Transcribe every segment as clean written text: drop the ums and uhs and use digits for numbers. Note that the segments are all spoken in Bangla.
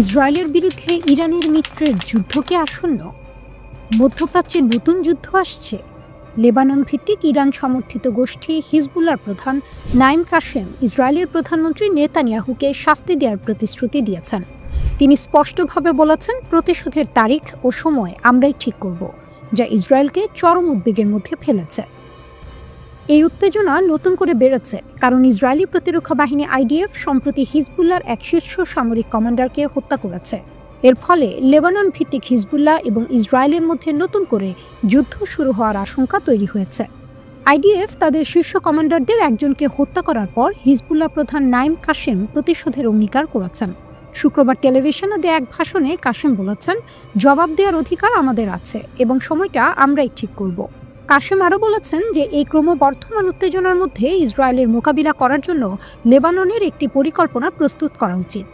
ইসরায়েলের বিরুদ্ধে ইরানের মিত্রের যুদ্ধ কি আসন্ন? মধ্যপ্রাচ্যে নতুন যুদ্ধ আসছে। লেবানন ভিত্তিক ইরান সমর্থিত গোষ্ঠী হিজবুল্লাহর প্রধান নাইম কাশেম ইসরায়েলের প্রধানমন্ত্রী নেতানিয়াহুকে শাস্তি দেওয়ার প্রতিশ্রুতি দিয়েছেন। তিনি স্পষ্টভাবে বলেছেন, প্রতিশোধের তারিখ ও সময় আমরাই ঠিক করব, যা ইসরায়েলকে চরম উদ্বেগের মধ্যে ফেলেছে। এই উত্তেজনা নতুন করে বেড়েছে কারণ ইসরায়েলি প্রতিরক্ষা বাহিনী আইডিএফ সম্প্রতি হিজবুল্লাহর এক শীর্ষ সামরিক কমান্ডারকে হত্যা করেছে। এর ফলে লেবানন ভিত্তিক হিজবুল্লাহ এবং ইসরায়েলের মধ্যে নতুন করে যুদ্ধ শুরু হওয়ার আশঙ্কা তৈরি হয়েছে। আইডিএফ তাদের শীর্ষ কমান্ডারদের একজনকে হত্যা করার পর হিজবুল্লাহ প্রধান নাইম কাশেম প্রতিশোধের অঙ্গীকার করেছেন। শুক্রবার টেলিভিশনে দেয়া এক ভাষণে কাশেম বলেছেন, জবাব দেওয়ার অধিকার আমাদের আছে এবং সময়টা আমরাই ঠিক করব। কাশেম আরও বলেছেন যে এই ক্রমবর্ধমান উত্তেজনার মধ্যে ইসরায়েলের মোকাবিলা করার জন্য লেবাননের একটি পরিকল্পনা প্রস্তুত করা উচিত।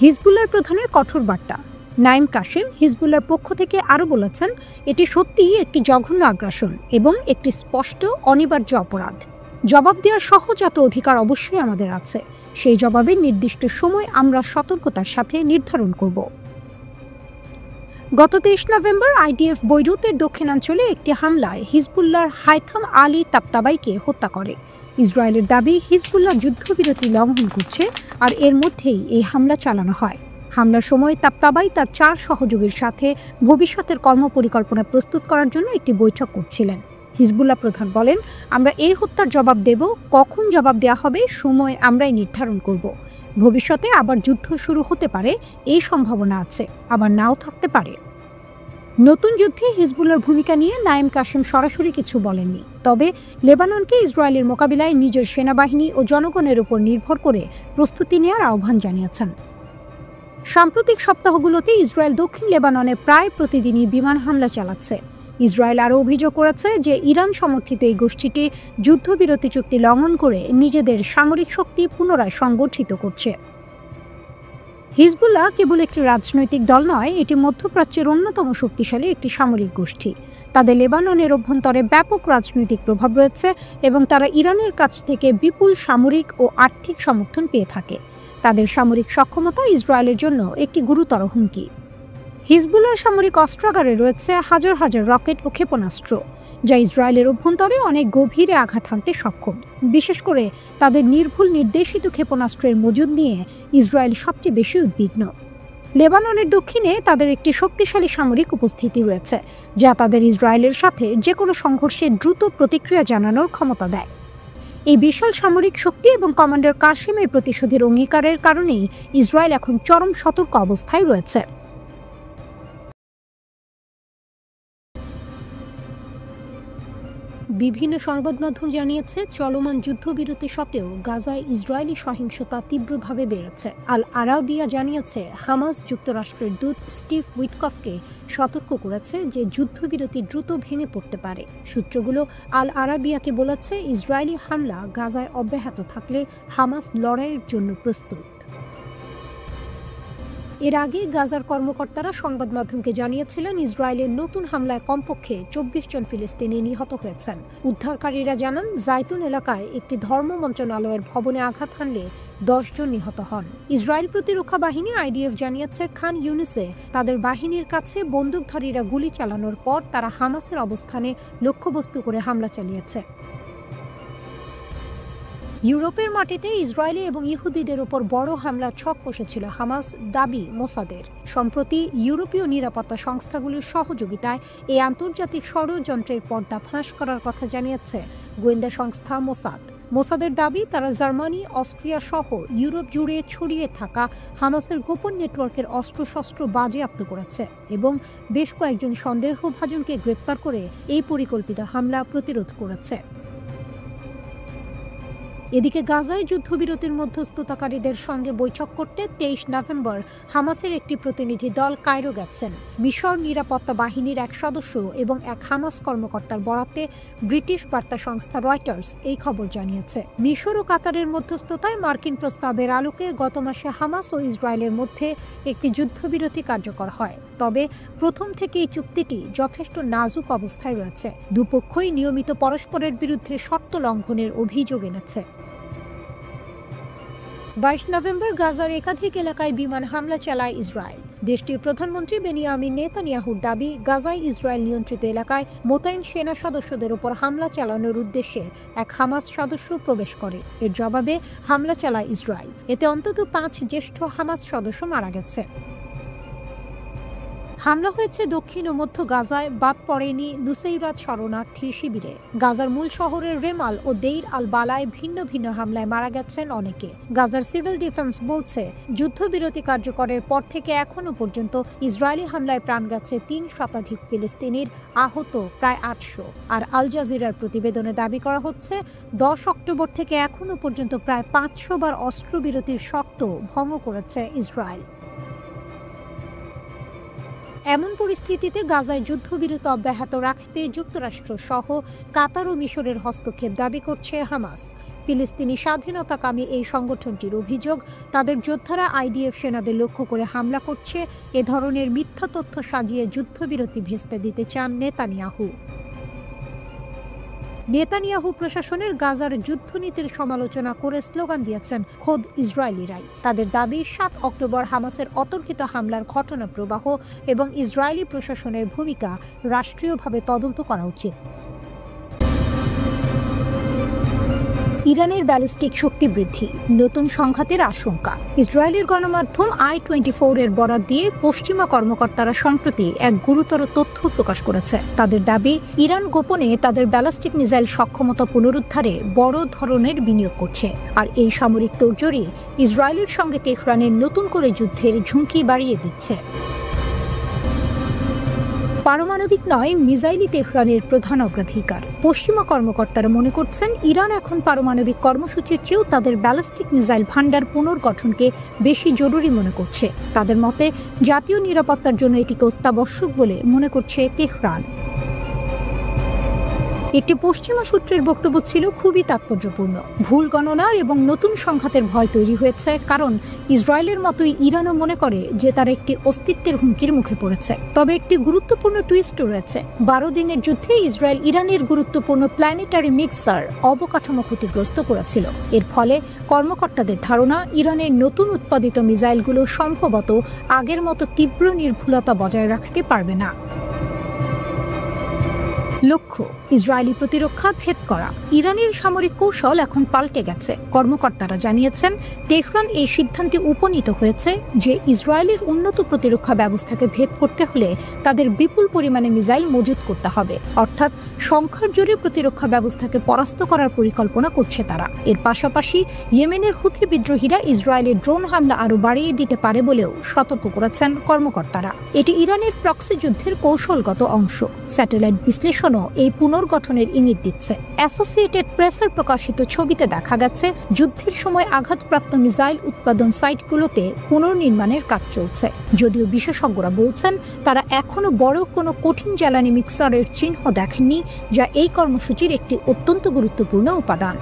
হিজবুল্লাহর প্রধানের কঠোর বার্তা। নাইম কাশেম হিজবুল্লাহর পক্ষ থেকে আরও বলেছেন, এটি সত্যিই একটি জঘন্য আগ্রাসন এবং একটি স্পষ্ট অনিবার্য অপরাধ। জবাব দেওয়ার সহজাত অধিকার অবশ্যই আমাদের আছে। সেই জবাবের নির্দিষ্ট সময় আমরা সতর্কতার সাথে নির্ধারণ করব। গত 23 নভেম্বর আইডিএফ বৈরুতের দক্ষিণাঞ্চলে একটি হামলায় হিজবুল্লাহর হাইথাম আলী তাবতাবাইকে হত্যা করে। ইসরায়েলের দাবি, হিজবুল্লাহ যুদ্ধবিরতি লঙ্ঘন করছে আর এর মধ্যেই এই হামলা চালানো হয়। হামলার সময় তাবতাবাই তার 4 সহযোগীর সাথে ভবিষ্যতের কর্মপরিকল্পনা প্রস্তুত করার জন্য একটি বৈঠক করছিলেন। হিজবুল্লাহ প্রধান বলেন, আমরা এই হত্যার জবাব দেব, কখন জবাব দেওয়া হবে সময় আমরাই নির্ধারণ করব। ভবিষ্যতে আবার যুদ্ধ শুরু হতে পারে, এই সম্ভাবনা আছে, আবার নাও থাকতে পারে। নতুন যুদ্ধে হিজবুল্লাহর ভূমিকা নিয়ে নাইম কাশেম সরাসরি কিছু বলেননি, তবে লেবাননকে ইসরায়েলের মোকাবিলায় নিজের সেনাবাহিনী ও জনগণের উপর নির্ভর করে প্রস্তুতি নেওয়ার আহ্বান জানিয়েছেন। সাম্প্রতিক সপ্তাহগুলোতে ইসরায়েল দক্ষিণ লেবাননে প্রায় প্রতিদিনই বিমান হামলা চালাচ্ছে। ইসরায়েল আরও অভিযোগ করেছে যে ইরান সমর্থিত এই গোষ্ঠীটি যুদ্ধবিরতি চুক্তি লঙ্ঘন করে নিজেদের সামরিক শক্তি পুনরায় সংগঠিত করছে। হিজবুল্লাহ কেবল একটি রাজনৈতিক দল নয়, এটি মধ্যপ্রাচ্যের অন্যতম শক্তিশালী একটি সামরিক গোষ্ঠী। তাদের লেবাননের অভ্যন্তরে ব্যাপক রাজনৈতিক প্রভাব রয়েছে এবং তারা ইরানের কাছ থেকে বিপুল সামরিক ও আর্থিক সমর্থন পেয়ে থাকে। তাদের সামরিক সক্ষমতা ইসরায়েলের জন্য একটি গুরুতর হুমকি। হিজবুল্লাহর সামরিক অস্ত্রাগারে রয়েছে হাজার হাজার রকেট ও ক্ষেপণাস্ত্র, যা ইসরায়েলের অভ্যন্তরে অনেক গভীরে আঘাত হানতে সক্ষম। বিশেষ করে তাদের নির্ভুল নির্দেশিত ক্ষেপণাস্ত্রের মজুদ নিয়ে ইসরায়েল সবচেয়ে বেশি উদ্বিগ্ন। লেবাননের দক্ষিণে তাদের একটি শক্তিশালী সামরিক উপস্থিতি রয়েছে, যা তাদের ইসরায়েলের সাথে যে কোনো সংঘর্ষে দ্রুত প্রতিক্রিয়া জানানোর ক্ষমতা দেয়। এই বিশাল সামরিক শক্তি এবং কমান্ডার কাশেমের প্রতিশোধের অঙ্গীকারের কারণেই ইসরায়েল এখন চরম সতর্ক অবস্থায় রয়েছে। বিভিন্ন সংবাদ মাধ্যম জানিয়েছে, চলমান যুদ্ধবিরতি সত্ত্বেও গাজায় ইসরায়েলি সহিংসতা তীব্রভাবে বেড়েছে। আল আরাবিয়া জানিয়েছে, হামাস যুক্তরাষ্ট্রের দূত স্টিভ উইটকফকে সতর্ক করেছে যে যুদ্ধবিরতি দ্রুত ভেঙে পড়তে পারে। সূত্রগুলো আল আরাবিয়াকে বলেছে, ইসরায়েলি হামলা গাজায় অব্যাহত থাকলে হামাস লড়াইয়ের জন্য প্রস্তুত। এর আগে গাজার কর্মকর্তারা সংবাদ মাধ্যমকে জানিয়েছিলেন, ইসরায়েলের নতুন হামলায় কমপক্ষে 24 জন ফিলিস্তিনি নিহত হয়েছেন। উদ্ধারকারীরা জানান, জাইতুন এলাকায় একটি ধর্ম মন্ত্রণালয়ের ভবনে আঘাত হানলে 10 জন নিহত হন। ইসরায়েল প্রতিরক্ষা বাহিনী আইডিএফ জানিয়েছে, খান ইউনিসে তাদের বাহিনীর কাছে বন্দুকধারীরা গুলি চালানোর পর তারা হামাসের অবস্থানে লক্ষ্যবস্তু করে হামলা চালিয়েছে। ইউরোপের মাটিতে ইসরায়েলি এবং ইহুদিদের উপর বড় হামলার ছক কষেছিল হামাস, দাবি মোসাদের। সম্প্রতি ইউরোপীয় নিরাপত্তা সংস্থাগুলির সহযোগিতায় এই আন্তর্জাতিক ষড়যন্ত্রের পর্দা ফাঁস করার কথা জানিয়েছে গোয়েন্দা সংস্থা মোসাদ। মোসাদের দাবি, তারা জার্মানি, অস্ট্রিয়া সহ ইউরোপ জুড়ে ছড়িয়ে থাকা হামাসের গোপন নেটওয়ার্কের অস্ত্রশস্ত্র বাজেয়াপ্ত করেছে এবং বেশ কয়েকজন সন্দেহভাজনকে গ্রেপ্তার করে এই পরিকল্পিত হামলা প্রতিরোধ করেছে। এদিকে গাজায় যুদ্ধবিরতির মধ্যস্থতাকারীদের সঙ্গে বৈঠক করতে 23 নভেম্বর হামাসের একটি প্রতিনিধি দল কায়রো গেছেন। মিশর নিরাপত্তা বাহিনীর এক সদস্য এবং এক হামাস কর্মকর্তার বরাতে ব্রিটিশ বার্তা সংস্থা রয়টার্স এই খবর জানিয়েছে। মিশর ও কাতারের মধ্যস্থতায় মার্কিন প্রস্তাবের আলোকে গত মাসে হামাস ও ইসরায়েলের মধ্যে একটি যুদ্ধবিরতি কার্যকর হয়। তবে প্রথম থেকে এই চুক্তিটি যথেষ্ট নাজুক অবস্থায় রয়েছে। দুপক্ষই নিয়মিত পরস্পরের বিরুদ্ধে শর্ত লঙ্ঘনের অভিযোগ এনেছে। 22 নভেম্বর গাজার একাধিক এলাকায় বিমান হামলা চালায় ইসরায়েল। দেশটির প্রধানমন্ত্রী বেনিয়ামিন নেতানিয়াহুর দাবি, গাজায় ইসরায়েল নিয়ন্ত্রিত এলাকায় মোতায়েন সেনা সদস্যদের উপর হামলা চালানোর উদ্দেশ্যে এক হামাস সদস্য প্রবেশ করে। এর জবাবে হামলা চালায় ইসরায়েল। এতে অন্তত 5 জ্যেষ্ঠ হামাস সদস্য মারা গেছে। হামলা হয়েছে দক্ষিণ ও মধ্য গাজায়, বাদ পড়েনি নুসেইরাত শরণার্থী শিবিরে। গাজার মূল শহরের রেমাল ও দেইর আল বালায় ভিন্ন ভিন্ন হামলায় মারা গেছেন অনেকে। গাজার সিভিল ডিফেন্স বলছে, যুদ্ধবিরতি কার্যকরের পর থেকে এখনো পর্যন্ত ইসরায়েলি হামলায় প্রাণ গেছে 3 শতাধিক ফিলিস্তিনির, আহত প্রায় 800। আর আল জাজিরার প্রতিবেদনে দাবি করা হচ্ছে, 10 অক্টোবর থেকে এখনো পর্যন্ত প্রায় 500 বার অস্ত্রবিরতির শর্ত ভঙ্গ করেছে ইসরায়েল। এমন পরিস্থিতিতে গাজায় যুদ্ধবিরতি অব্যাহত রাখতে যুক্তরাষ্ট্র সহ কাতার ও মিশরের হস্তক্ষেপ দাবি করছে হামাস। ফিলিস্তিনি স্বাধীনতাকামী এই সংগঠনটির অভিযোগ, তাদের যোদ্ধারা আইডিএফ সেনাদের লক্ষ্য করে হামলা করছে। এ ধরনের মিথ্যা তথ্য সাজিয়ে যুদ্ধবিরতি ভেস্তে দিতে চান নেতানিয়াহু। নেতানিয়াহু প্রশাসনের গাজার যুদ্ধনীতির সমালোচনা করে স্লোগান দিয়েছেন খোদ ইসরায়েলিরাই। তাদের দাবি, 7 অক্টোবর হামাসের অতর্কিত হামলার ঘটনা প্রবাহ এবং ইসরায়েলি প্রশাসনের ভূমিকা রাষ্ট্রীয়ভাবে তদন্ত করা উচিত। ইরানের ব্যালিস্টিক শক্তি বৃদ্ধি, নতুন সংঘাতের আশঙ্কা। ইসরায়েলের গণমাধ্যম i24 এর বরাত দিয়ে পশ্চিমা কর্মকর্তারা সম্প্রতি এক গুরুতর তথ্য প্রকাশ করেছে। তাদের দাবি, ইরান গোপনে তাদের ব্যালিস্টিক মিসাইল সক্ষমতা পুনরুদ্ধারে বড় ধরনের বিনিয়োগ করছে। আর এই সামরিক তোড়জোড়ি ইসরায়েলের সঙ্গে তেহরানের নতুন করে যুদ্ধের ঝুঁকি বাড়িয়ে দিচ্ছে। পারমাণবিক নয়, মিসাইলই তেহরানের প্রধান অগ্রাধিকার। পশ্চিমা কর্মকর্তারা মনে করছেন, ইরান এখন পারমাণবিক কর্মসূচির চেয়েও তাদের ব্যালিস্টিক মিসাইল ভান্ডার পুনর্গঠনকে বেশি জরুরি মনে করছে। তাদের মতে, জাতীয় নিরাপত্তার জন্য এটিকে অত্যাবশ্যক বলে মনে করছে তেহরান। একটি পশ্চিমা সূত্রের বক্তব্য ছিল খুবই তাৎপর্যপূর্ণ। ভুল গণনার এবং নতুন সংঘাতের ভয় তৈরি হয়েছে, কারণ ইসরায়েলের মতোই ইরানও মনে করে যে তার একটি অস্তিত্বের হুমকির মুখে পড়েছে। তবে একটি গুরুত্বপূর্ণ টুইস্ট রয়েছে। 12 দিনের যুদ্ধে ইসরায়েল ইরানের গুরুত্বপূর্ণ প্ল্যানেটারি মিক্সার অবকাঠামো ক্ষতিগ্রস্ত করেছিল। এর ফলে কর্মকর্তাদের ধারণা, ইরানের নতুন উৎপাদিত মিসাইলগুলো সম্ভবত আগের মতো তীব্র নির্ভুলতা বজায় রাখতে পারবে না। লক্ষ্য, ইসরায়েলি প্রতিরক্ষা ভেদ করা। ইরানের সামরিক কৌশল এখন পাল্টে গেছে। কর্মকর্তারা জানিয়েছেন, তেহরান এই সিদ্ধান্তে উপনীত হয়েছে যে ইসরায়েলের উন্নত প্রতিরক্ষা ব্যবস্থাকে ভেদ করতে হলে তাদের বিপুল পরিমাণে মিসাইল মজুত করতে হবে। অর্থাৎ সংখ্যার জোরে প্রতিরক্ষা ব্যবস্থাকে পরাস্ত করার পরিকল্পনা করছে তারা। এর পাশাপাশি ইয়েমেনের হুথি বিদ্রোহীরা ইসরায়েলের ড্রোন হামলা আরও বাড়িয়ে দিতে পারে বলেও সতর্ক করেছেন কর্মকর্তারা। এটি ইরানের প্রক্সি যুদ্ধের কৌশলগত অংশ। স্যাটেলাইট বিশ্লেষণও এই পুনর্গঠনের ইঙ্গিত দিচ্ছে। অ্যাসোসিয়েটেড প্রেসের প্রকাশিত ছবিতে দেখা গেছে, যুদ্ধের সময় আঘাতপ্রাপ্ত মিসাইল উৎপাদন সাইটগুলোতে পুনর্নির্মাণের কাজ চলছে। যদিও বিশেষজ্ঞরা বলছেন, তারা এখনো বড় কোনো কঠিন জ্বালানি মিক্সারের চিহ্ন দেখেননি, যা এই কর্মসূচির একটি অত্যন্ত গুরুত্বপূর্ণ উপাদান।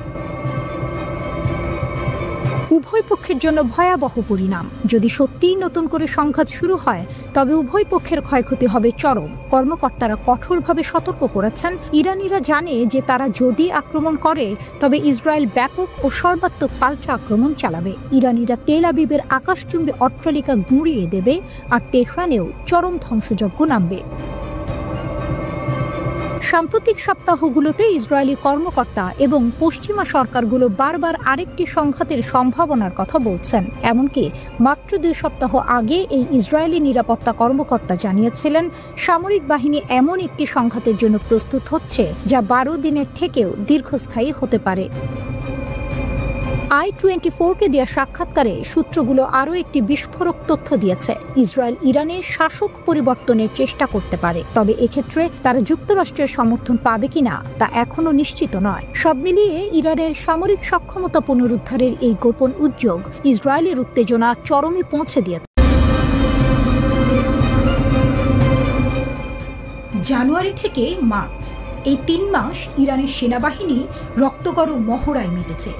উভয় পক্ষের জন্য ভয়াবহ পরিণাম। যদি সত্যিই নতুন করে সংঘাত শুরু হয়, তবে উভয় পক্ষের ক্ষয়ক্ষতি হবে চরম। কর্মকর্তারা কঠোরভাবে সতর্ক করেছেন, ইরানিরা জানে যে তারা যদি আক্রমণ করে, তবে ইসরায়েল ব্যাপক ও সর্বাত্মক পাল্টা আক্রমণ চালাবে। ইরানিরা তেল আবিবের আকাশচুম্বী অট্টালিকা গুঁড়িয়ে দেবে, আর তেহরানেও চরম ধ্বংসযজ্ঞ নামবে। সাম্প্রতিক সপ্তাহগুলোতে ইসরায়েলি কর্মকর্তা এবং পশ্চিমা সরকারগুলো বারবার আরেকটি সংঘাতের সম্ভাবনার কথা বলছেন। এমনকি মাত্র 2 সপ্তাহ আগে এই ইসরায়েলি নিরাপত্তা কর্মকর্তা জানিয়েছিলেন, সামরিক বাহিনী এমন একটি সংঘাতের জন্য প্রস্তুত হচ্ছে যা 12 দিনের থেকেও দীর্ঘস্থায়ী হতে পারে। i24-কে দেওয়া সাক্ষাৎকারে সূত্রগুলো আরও একটি বিস্ফোরক তথ্য দিয়েছে। ইসরায়েল ইরানের শাসক পরিবর্তনের চেষ্টা করতে পারে, তবে এক্ষেত্রে তারা যুক্তরাষ্ট্রের সমর্থন পাবে কিনা তা এখনও নিশ্চিত নয়। সব মিলিয়ে ইরানের সামরিক সক্ষমতা পুনরুদ্ধারের এই গোপন উদ্যোগ ইসরায়েলের উত্তেজনা চরমে পৌঁছে দিয়েছে। জানুয়ারি থেকে মার্চ, এই 3 মাস ইরানের সেনাবাহিনী রক্তগরম মহড়ায় মেতেছে।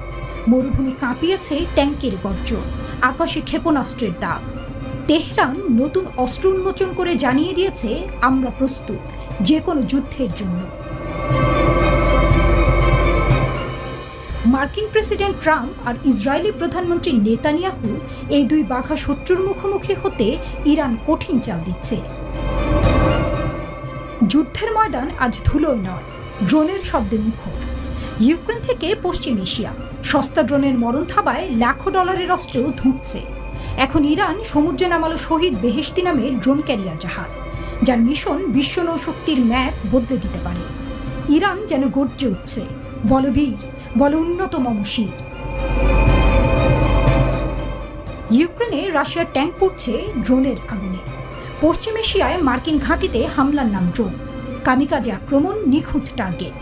মরুভূমি কাঁপিয়েছে ট্যাঙ্কের গর্জন, আকাশে ক্ষেপণাস্ত্রের দাগ। তেহরান নতুন অস্ত্র উন্মোচন করে জানিয়ে দিয়েছে, আমরা প্রস্তুত যে কোনো যুদ্ধের জন্য। মার্কিন প্রেসিডেন্ট ট্রাম্প আর ইসরায়েলি প্রধানমন্ত্রী নেতানিয়াহু এই দুই বাঘা শত্রুর মুখোমুখি হতে ইরান কঠিন চাল দিচ্ছে। যুদ্ধের ময়দান আজ ধুলোয় নয়, ড্রোনের শব্দে মুখর। ইউক্রেন থেকে পশ্চিম এশিয়া সস্তা ড্রোনের মরণ থাবায় লাখো ডলারের অস্ত্রেও ধুঁকছে। এখন ইরান সমুদ্রে নামালো শহীদ বেহেশতি নামের ড্রোন ক্যারিয়ার জাহাজ, যার মিশন বিশ্ব নৌশক্তির ম্যাপ বদলে দিতে পারে। ইরান যেন গর্জে উঠছে, বলবীর, বল উন্নত মমশির। ইউক্রেনে রাশিয়ার ট্যাঙ্ক পড়ছে ড্রোনের আগুনে। পশ্চিম এশিয়ায় মার্কিন ঘাঁটিতে হামলার নাম ড্রোন, কামিকাজে আক্রমণ, নিখুঁত টার্গেট,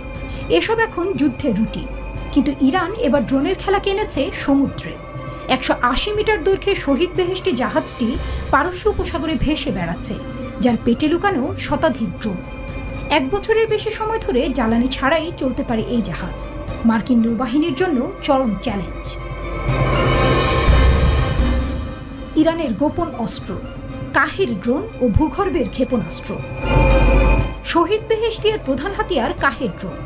এসব এখন যুদ্ধের রুটি। কিন্তু ইরান এবার ড্রোনের খেলা কিনেছে সমুদ্রে। 180 মিটার দৈর্ঘ্যে শহীদ বেহেশতি জাহাজটি পারস্য উপসাগরে ভেসে বেড়াচ্ছে, যার পেটে লুকানো শতাধিক ড্রোন। 1 বছরের বেশি সময় ধরে জ্বালানি ছাড়াই চলতে পারে এই জাহাজ, মার্কিন নৌবাহিনীর জন্য চরম চ্যালেঞ্জ। ইরানের গোপন অস্ত্র, কাহের ড্রোন ও ভূগর্ভের ক্ষেপণাস্ত্র। শহীদ বেহেশতির প্রধান হাতিয়ার কাহের ড্রোন,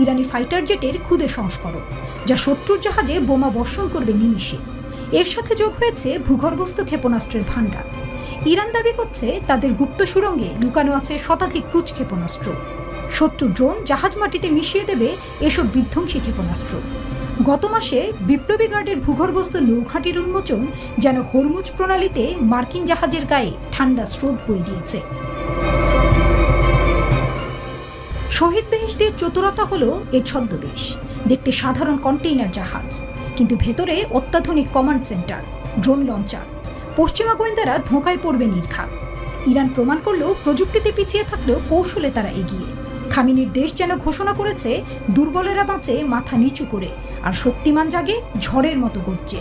ইরানি ফাইটার জেটের ক্ষুদে সংস্করণ, যা শত্রুর জাহাজে বোমা বর্ষণ করবে নিমিষে। এর সাথে যোগ হয়েছে ভূগর্ভস্থ ক্ষেপণাস্ত্রের ভাণ্ডার। ইরান দাবি করছে তাদের গুপ্ত সুড়ঙ্গে লুকানো আছে শতাধিক ক্রুজ ক্ষেপণাস্ত্র। শত্রু ড্রোন জাহাজ মাটিতে মিশিয়ে দেবে এসব বিধ্বংসী ক্ষেপণাস্ত্র। গত মাসে বিপ্লবী গার্ডের ভূগর্ভস্থ নৌঘাঁটির উন্মোচন যেন হরমুজ প্রণালীতে মার্কিন জাহাজের গায়ে ঠান্ডা স্রোত বয়ে দিয়েছে। শহীদ বেহেশতির চতুরতা হলো এর ছদ্মবেশ। দেখতে সাধারণ কন্টেইনার জাহাজ, কিন্তু ভেতরে অত্যাধুনিক কমান্ড সেন্টার, ড্রোন লঞ্চার। পশ্চিমা গোয়েন্দারা ধোঁকায় পড়বে নির্ঘাত। ইরান প্রমাণ করলেও প্রযুক্তিতে পিছিয়ে থাকলেও কৌশলে তারা এগিয়ে। খামিনির দেশ যেন ঘোষণা করেছে, দুর্বলেরা বাঁচে মাথা নিচু করে, আর শক্তিমান জাগে ঝড়ের মতো গর্জে।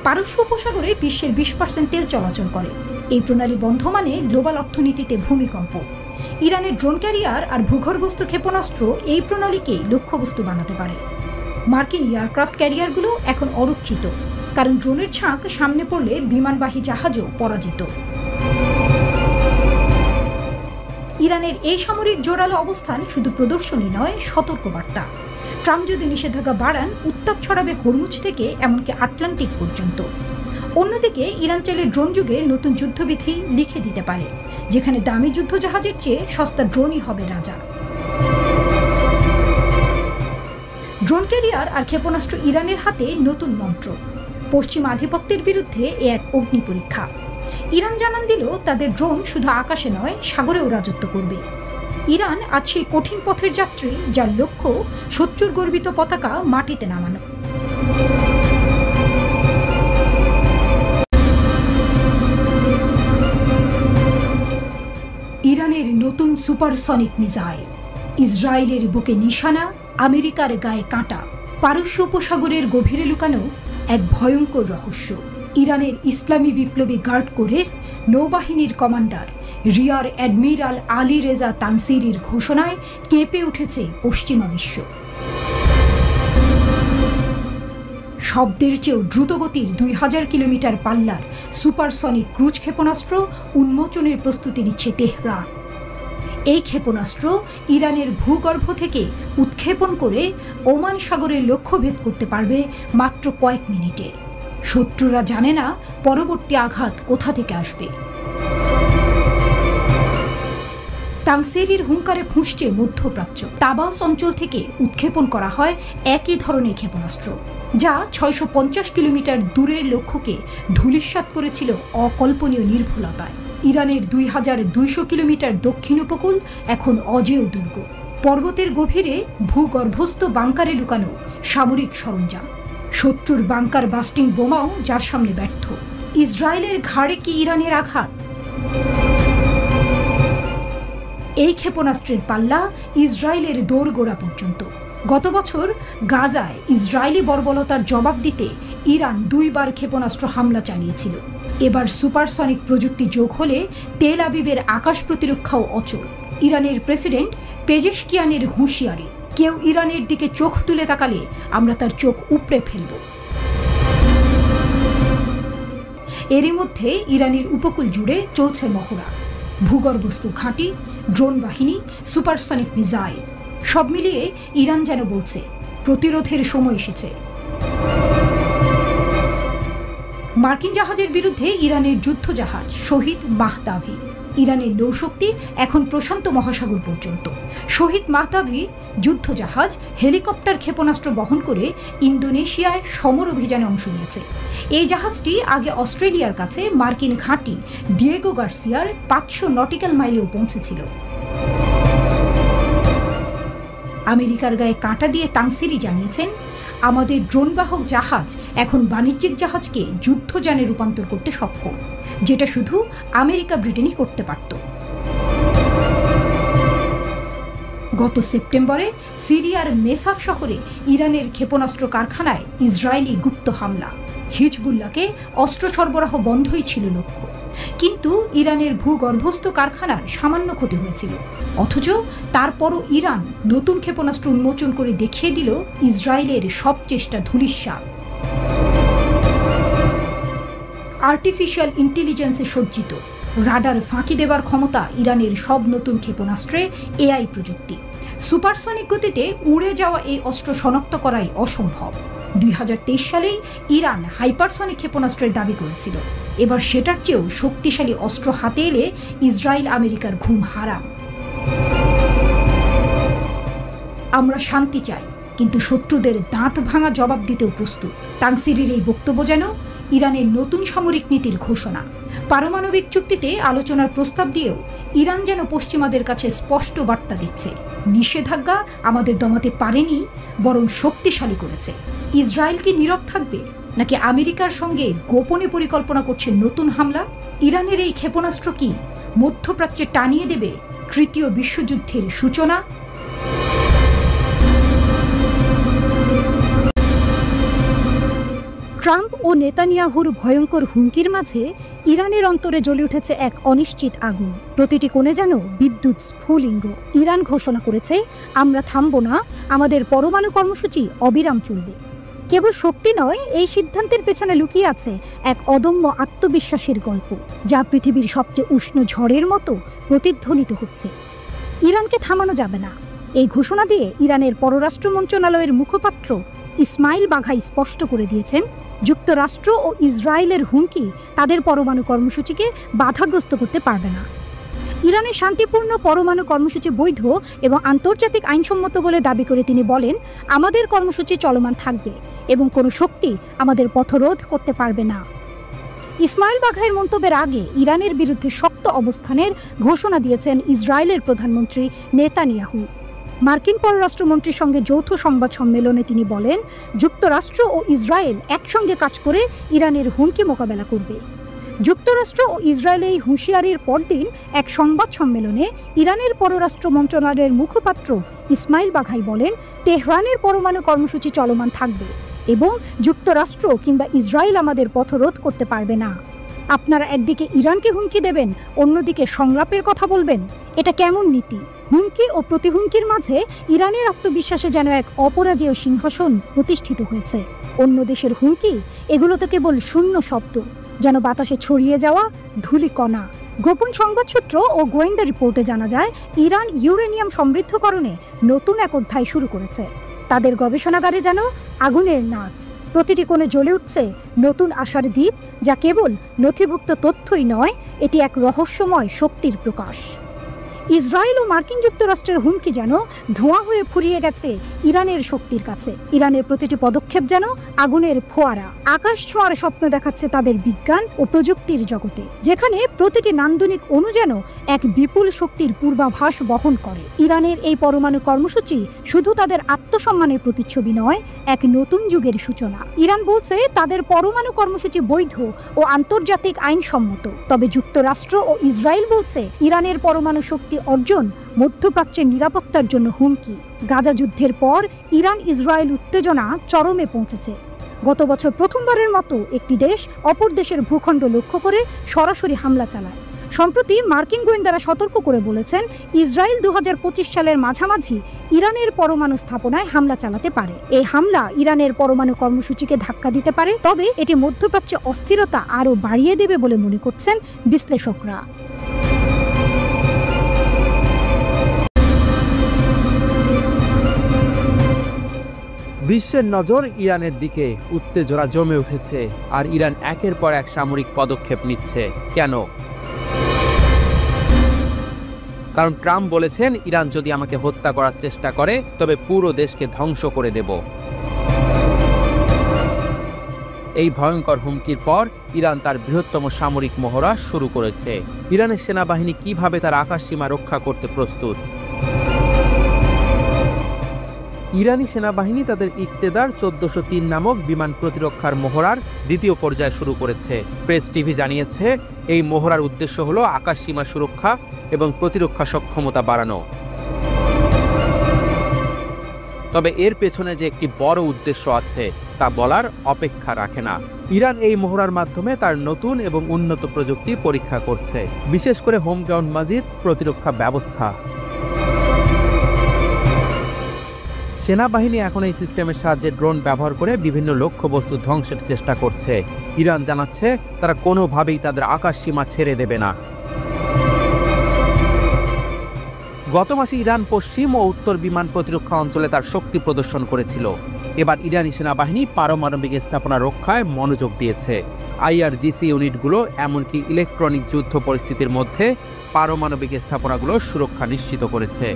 পারস্য উপসাগরে বিশ্বের 20% তেল চলাচল করে। এই প্রণালী বন্ধ মানে গ্লোবাল অর্থনীতিতে ভূমিকম্প। ইরানের ড্রোন ক্যারিয়ার আর ভূগর্ভস্থ ক্ষেপণাস্ত্র এই প্রণালীকে লক্ষ্যবস্তু বানাতে পারে। মার্কিন এয়ারক্রাফট ক্যারিয়ারগুলো এখন অরক্ষিত, কারণ ড্রোনের ছাঁক সামনে পড়লে বিমানবাহী জাহাজও পরাজিত। ইরানের এই সামরিক জোরালো অবস্থান শুধু প্রদর্শনী নয়, সতর্কবার্তা। ট্রাম্প যদি নিষেধাজ্ঞা বাড়ান, উত্তাপ ছড়াবে হরমুজ থেকে এমনকি আটলান্টিক পর্যন্ত। অন্যদিকে ইরান চাইলে ড্রোন যুগের নতুন যুদ্ধবিধি লিখে দিতে পারে, যেখানে দামি যুদ্ধ জাহাজের চেয়ে সস্তা ড্রোনই হবে রাজা। ড্রোন ক্যারিয়ার আর ক্ষেপণাস্ত্র ইরানের হাতে নতুন মন্ত্র। পশ্চিম আধিপত্যের বিরুদ্ধে এ এক অগ্নি পরীক্ষা। ইরান জানান দিল তাদের ড্রোন শুধু আকাশে নয়, সাগরেও রাজত্ব করবে। ইরান আজ সেই কঠিন পথের যাত্রী, যার লক্ষ্য শত্রুর গর্বিত পতাকা মাটিতে নামানো। ইরানের নতুন সুপারসনিক মিসাইল, ইসরায়েলের বুকে নিশানা, আমেরিকার গায়ে কাঁটা। পারস্য উপসাগরের গভীরে লুকানো এক ভয়ঙ্কর রহস্য। ইরানের ইসলামী বিপ্লবী গার্ড কোরের নৌবাহিনীর commander rear admiral Ali Reza তানসিরির ঘোষণায় কেঁপে উঠেছে পশ্চিমা বিশ্ব। শব্দের চেয়েও দ্রুতগতির 2000 কিলোমিটার পাল্লার সুপারসনিক ক্রুজ ক্ষেপণাস্ত্র উন্মোচনের প্রস্তুতি নিচ্ছে তেহরান। এই ক্ষেপণাস্ত্র ইরানের ভূগর্ভ থেকে উৎক্ষেপণ করে ওমান সাগরে লক্ষ্যভেদ করতে পারবে মাত্র কয়েক মিনিটে। শত্রুরা জানে না পরবর্তী আঘাত কোথা থেকে আসবে। তানসিরির হুঙ্কারে ফুঁসছে মধ্যপ্রাচ্য। তাবাস অঞ্চল থেকে উৎক্ষেপণ করা হয় একই ধরনের ক্ষেপণাস্ত্র, যা 650 কিলোমিটার দূরের লক্ষ্যকে ধূলিসাৎ করেছিল অকল্পনীয় নির্ভুলতায়। ইরানের 2200 কিলোমিটার দক্ষিণ উপকূল এখন অজেয় দুর্গ। পর্বতের গভীরে ভূগর্ভস্থ বাংকারে লুকানো সামরিক সরঞ্জাম। শত্রুর বাংকার বাস্টিং বোমাও যার সামনে ব্যর্থ। ইসরায়েলের ঘাড়ে কি ইরানের আঘাত? এই ক্ষেপণাস্ত্রের পাল্লা ইসরায়েলের দোরগোড়া পর্যন্ত। গত বছর গাজায় ইসরায়েলি বর্বরতার জবাব দিতে ইরান 2 বার ক্ষেপণাস্ত্র হামলা চালিয়েছিল। এবার সুপারসনিক প্রযুক্তি যোগ হলে তেল আবিবের আকাশ প্রতিরক্ষাও অচল। ইরানের প্রেসিডেন্ট পেজেশকিয়ানের হুঁশিয়ারি, কেউ ইরানের দিকে চোখ তুলে তাকালে আমরা তার চোখ উপড়ে ফেলব। এরই মধ্যে ইরানের উপকূল জুড়ে চলছে মহড়া। ভূগর্ভস্থ ঘাঁটি, ড্রোন বাহিনী, সুপারসনিক মিসাইল, সব মিলিয়ে ইরান যেন বলছে প্রতিরোধের সময় এসেছে। মার্কিন জাহাজের বিরুদ্ধে ইরানের যুদ্ধজাহাজ শহীদ মাহতাভি। ইরানের নৌশক্তি এখন প্রশান্ত মহাসাগর পর্যন্ত। শহীদ মাহতাভি যুদ্ধজাহাজ হেলিকপ্টার ক্ষেপণাস্ত্র বহন করে ইন্দোনেশিয়ায় সমর অভিযানে অংশ নিয়েছে। এই জাহাজটি আগে অস্ট্রেলিয়ার কাছে মার্কিন ঘাঁটি ডিয়েগো গার্সিয়ার 500 নটিক্যাল মাইলেও পৌঁছেছিল। আমেরিকার গায়ে কাঁটা দিয়ে তাংসিরি জানিয়েছেন, আমাদের ড্রোনবাহক জাহাজ এখন বাণিজ্যিক জাহাজকে যুদ্ধযানে রূপান্তর করতে সক্ষম, যেটা শুধু আমেরিকা ব্রিটেনই করতে পারত। গত সেপ্টেম্বরে সিরিয়ার মেসাফ শহরে ইরানের ক্ষেপণাস্ত্র কারখানায় ইসরায়েলি গুপ্ত হামলা। হিজবুল্লাহকে অস্ত্র সরবরাহ বন্ধই ছিল লক্ষ্য, কিন্তু ইরানের ভূগর্ভস্থ কারখানার সামান্য ক্ষতি হয়েছিল। অথচ তারপরও ইরান নতুন ক্ষেপণাস্ত্র উন্মোচন করে দেখিয়ে দিল ইসরায়েলের সব চেষ্টা ধূলিসাৎ। আর্টিফিশিয়াল ইন্টেলিজেন্সে সজ্জিত রাডার ফাঁকি দেবার ক্ষমতা ইরানের সব নতুন ক্ষেপণাস্ত্রে এআই প্রযুক্তি। সুপারসনিক গতিতে উড়ে যাওয়া এই অস্ত্র শনাক্ত করাই অসম্ভব। 2023 সালেই ইরান হাইপারসনিক ক্ষেপণাস্ত্রের দাবি করেছিল। এবার সেটার চেয়েও শক্তিশালী অস্ত্র হাতে এলে ইসরায়েল আমেরিকার ঘুম হারাম। আমরা শান্তি চাই, কিন্তু শত্রুদের দাঁত ভাঙা জবাব দিতেও প্রস্তুত। তাংসিরির এই বক্তব্য যেন ইরানের নতুন সামরিক নীতির ঘোষণা। পারমাণবিক চুক্তিতে আলোচনার প্রস্তাব দিয়েও ইরান যেন পশ্চিমাদের কাছে স্পষ্ট বার্তা দিচ্ছে, নিষেধাজ্ঞা আমাদের দমাতে পারেনি, বরং শক্তিশালী করেছে। ইসরায়েল কি নীরব থাকবে, নাকি আমেরিকার সঙ্গে গোপনে পরিকল্পনা করছে নতুন হামলা? ইরানের এই ক্ষেপণাস্ত্র কি মধ্যপ্রাচ্যে টানিয়ে দেবে তৃতীয় বিশ্বযুদ্ধের সূচনা? ট্রাম্প ও নেতানিয়াহুর ভয়ঙ্কর হুমকির মাঝে ইরানের অন্তরে জ্বলে উঠেছে এক অনিশ্চিত আগুন। প্রতিটি কোণে যেন বিদ্যুৎ স্ফুলিঙ্গ। ইরান ঘোষণা করেছে, আমরা থামব না, আমাদের পরমাণু কর্মসূচি অবিরাম চলবে। কেবল শক্তি নয়, এই সিদ্ধান্তের পেছনে লুকিয়ে আছে এক অদম্য আত্মবিশ্বাসের গল্প, যা পৃথিবীর সবচেয়ে উষ্ণ ঝড়ের মতো প্রতিধ্বনিত হচ্ছে। ইরানকে থামানো যাবে না, এই ঘোষণা দিয়ে ইরানের পররাষ্ট্র মন্ত্রণালয়ের মুখপাত্র ইসমাইল বাঘাই স্পষ্ট করে দিয়েছেন, যুক্তরাষ্ট্র ও ইসরায়েলের হুমকি তাদের পরমাণু কর্মসূচিকে বাধাগ্রস্ত করতে পারবে না। ইরানের শান্তিপূর্ণ পরমাণু কর্মসূচি বৈধ এবং আন্তর্জাতিক আইনসম্মত বলে দাবি করে তিনি বলেন, আমাদের কর্মসূচি চলমান থাকবে এবং কোনো শক্তি আমাদের পথরোধ করতে পারবে না। ইসমাইল বাঘাইয়ের মন্তব্যের আগে ইরানের বিরুদ্ধে শক্ত অবস্থানের ঘোষণা দিয়েছেন ইসরায়েলের প্রধানমন্ত্রী নেতানিয়াহু। মার্কিন পররাষ্ট্রমন্ত্রীর সঙ্গে যৌথ সংবাদ সম্মেলনে তিনি বলেন, যুক্তরাষ্ট্র ও ইসরায়েল একসঙ্গে কাজ করে ইরানের হুমকি মোকাবেলা করবে। যুক্তরাষ্ট্র ও ইসরায়েলের এই হুঁশিয়ারির পরদিন এক সংবাদ সম্মেলনে ইরানের পররাষ্ট্র মন্ত্রণালয়ের মুখপাত্র ইসমাইল বাঘাই বলেন, তেহরানের পরমাণু কর্মসূচি চলমান থাকবে এবং যুক্তরাষ্ট্র কিংবা ইসরায়েল আমাদের পথরোধ করতে পারবে না। আপনারা একদিকে ইরানকে হুমকি দেবেন, অন্যদিকে সংলাপের কথা বলবেন, এটা কেমন নীতি? হুমকি ও প্রতিহুমকির মাঝে ইরানের আত্মবিশ্বাসে যেন এক অপরাজেয় সিংহাসন প্রতিষ্ঠিত হয়েছে। অন্য দেশের হুমকি, এগুলো তো কেবল শূন্য শব্দ, যেন বাতাসে ছড়িয়ে যাওয়া ধূলিকণা। গোপন সংবাদসূত্র ও গোয়েন্দা রিপোর্টে জানা যায়, ইরান ইউরেনিয়াম সমৃদ্ধকরণে নতুন এক অধ্যায় শুরু করেছে। তাদের গবেষণাগারে যেন আগুনের নাচ, প্রতিটি কোণে জ্বলে উঠছে নতুন আশার দ্বীপ, যা কেবল নথিভুক্ত তথ্যই নয়, এটি এক রহস্যময় শক্তির প্রকাশ। ইসরায়েল ও মার্কিন যুক্তরাষ্ট্রের হুমকি যেন ধোঁয়া হয়ে ফুরিয়ে গেছে ইরানের শক্তির কাছে। ইরানের প্রতিটি পদক্ষেপ যেন আগুনের ফোয়ারা, আকাশ ছোঁয়ার স্বপ্ন দেখাচ্ছে তাদের বিজ্ঞান ও প্রযুক্তির জগতে, যেখানে প্রতিটি নান্দনিক অণু যেন এক বিপুল শক্তির পূর্বাভাস বহন করে। ইরানের এই পরমাণু কর্মসূচি শুধু তাদের আত্মসম্মানের প্রতিচ্ছবি নয়, এক নতুন যুগের সূচনা। ইরান বলছে তাদের পরমাণু কর্মসূচি বৈধ ও আন্তর্জাতিক আইনসম্মত, তবে যুক্তরাষ্ট্র ও ইসরায়েল বলছে ইরানের পরমাণু শক্তি অর্জন মধ্যপ্রাচ্যের নিরাপত্তার জন্য হুমকি। গাজা যুদ্ধের পর ইরান ইসরায়েল উত্তেজনা চরমে পৌঁছেছে। গত বছর প্রথমবারের মতো একটি দেশ অপর দেশের ভূখণ্ড লক্ষ্য করে সরাসরি হামলা চালায়। সম্প্রতি মার্কিন গোয়েন্দারা সতর্ক করে বলেছেন, ইসরায়েল 2025 সালের মাঝামাঝি ইরানের পরমাণু স্থাপনায় হামলা চালাতে পারে। এই হামলা ইরানের পরমাণু কর্মসূচিকে ধাক্কা দিতে পারে, তবে এটি মধ্যপ্রাচ্যে অস্থিরতা আরও বাড়িয়ে দেবে বলে মনে করছেন বিশ্লেষকরা। বিশ্বের নজর ইরানের দিকে, উত্তেজনা জমে উঠেছে আর ইরান একের পর এক সামরিক পদক্ষেপ নিচ্ছে। কেন? কারণ ট্রাম্প বলেছেন, ইরান যদি আমাকে হত্যা করার চেষ্টা করে তবে পুরো দেশকে ধ্বংস করে দেব। এই ভয়ঙ্কর হুমকির পর ইরান তার বৃহত্তম সামরিক মহড়া শুরু করেছে। ইরানের সেনাবাহিনী কিভাবে তার আকাশসীমা রক্ষা করতে প্রস্তুত? ইরানি সেনাবাহিনী তাদের ইকতেদার 1403 নামক বিমান প্রতিরক্ষার মহড়ার দ্বিতীয় পর্যায় শুরু করেছে। প্রেস টিভি জানিয়েছে, এই মহড়ার উদ্দেশ্য হল আকাশসীমা সুরক্ষা এবং প্রতিরক্ষা সক্ষমতা বাড়ানো। তবে এর পেছনে যে একটি বড় উদ্দেশ্য আছে তা বলার অপেক্ষা রাখে না। ইরান এই মহড়ার মাধ্যমে তার নতুন এবং উন্নত প্রযুক্তি পরীক্ষা করছে, বিশেষ করে হোম গ্রাউন্ড মজিদ প্রতিরক্ষা ব্যবস্থা। সেনাবাহিনী এখন এই সিস্টেমের সাহায্যে ড্রোন ব্যবহার করে বিভিন্ন লক্ষ্যবস্তু ধ্বংসের চেষ্টা করছে। ইরান জানাচ্ছে তারা কোনোভাবেই তাদের আকাশসীমা ছেড়ে দেবে না। গত মাসে ইরান পশ্চিম ও উত্তর বিমান প্রতিরক্ষা অঞ্চলে তার শক্তি প্রদর্শন করেছিল। এবার ইরানি সেনাবাহিনী পারমাণবিক স্থাপনা রক্ষায় মনোযোগ দিয়েছে। IRGC ইউনিটগুলো এমনকি ইলেকট্রনিক যুদ্ধ পরিস্থিতির মধ্যে পারমাণবিক স্থাপনাগুলোর সুরক্ষা নিশ্চিত করেছে।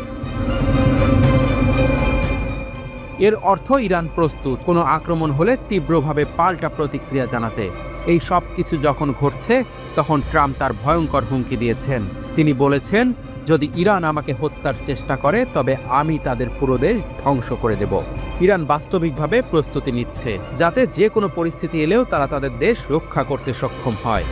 এর অর্থ ইরান প্রস্তুত কোনো আক্রমণ হলে তীব্রভাবে পাল্টা প্রতিক্রিয়া জানাতে। এই সব কিছু যখন ঘটছে তখন ট্রাম্প তার ভয়ঙ্কর হুমকি দিয়েছেন। তিনি বলেছেন, যদি ইরান আমাকে হত্যার চেষ্টা করে তবে আমি তাদের পুরো দেশ ধ্বংস করে দেব। ইরান বাস্তবিকভাবে প্রস্তুতি নিচ্ছে, যাতে যে কোনো পরিস্থিতি এলেও তারা তাদের দেশ রক্ষা করতে সক্ষম হয়।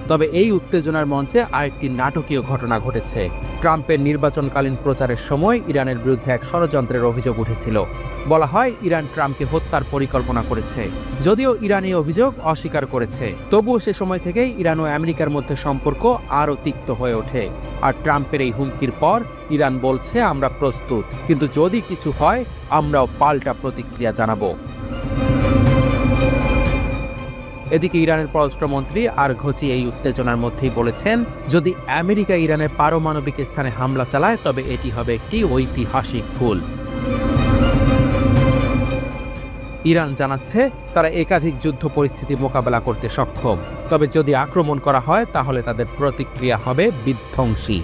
তবে এই উত্তেজনার মঞ্চে আরেকটি নাটকীয় ঘটনা ঘটেছে। ট্রাম্পের নির্বাচনকালীন প্রচারের সময় ইরানের বিরুদ্ধে এক ষড়যন্ত্রের অভিযোগ উঠেছিল। বলা হয় ইরান ট্রাম্পকে হত্যার পরিকল্পনা করেছে। যদিও ইরান এই অভিযোগ অস্বীকার করেছে, তবুও সে সময় থেকেই ইরান ও আমেরিকার মধ্যে সম্পর্ক আরও তিক্ত হয়ে ওঠে। আর ট্রাম্পের এই হুমকির পর ইরান বলছে, আমরা প্রস্তুত, কিন্তু যদি কিছু হয় আমরাও পাল্টা প্রতিক্রিয়া জানাবো। এদিকে ইরানের পররাষ্ট্রমন্ত্রী আরঘচি এই উত্তেজনার মধ্যেই বলেছেন, যদি আমেরিকা ইরানের পারমাণবিক স্থানে হামলা চালায় তবে এটি হবে একটি ঐতিহাসিক ভুল। ইরান জানাচ্ছে তারা একাধিক যুদ্ধ পরিস্থিতি মোকাবেলা করতে সক্ষম, তবে যদি আক্রমণ করা হয় তাহলে তাদের প্রতিক্রিয়া হবে বিধ্বংসী।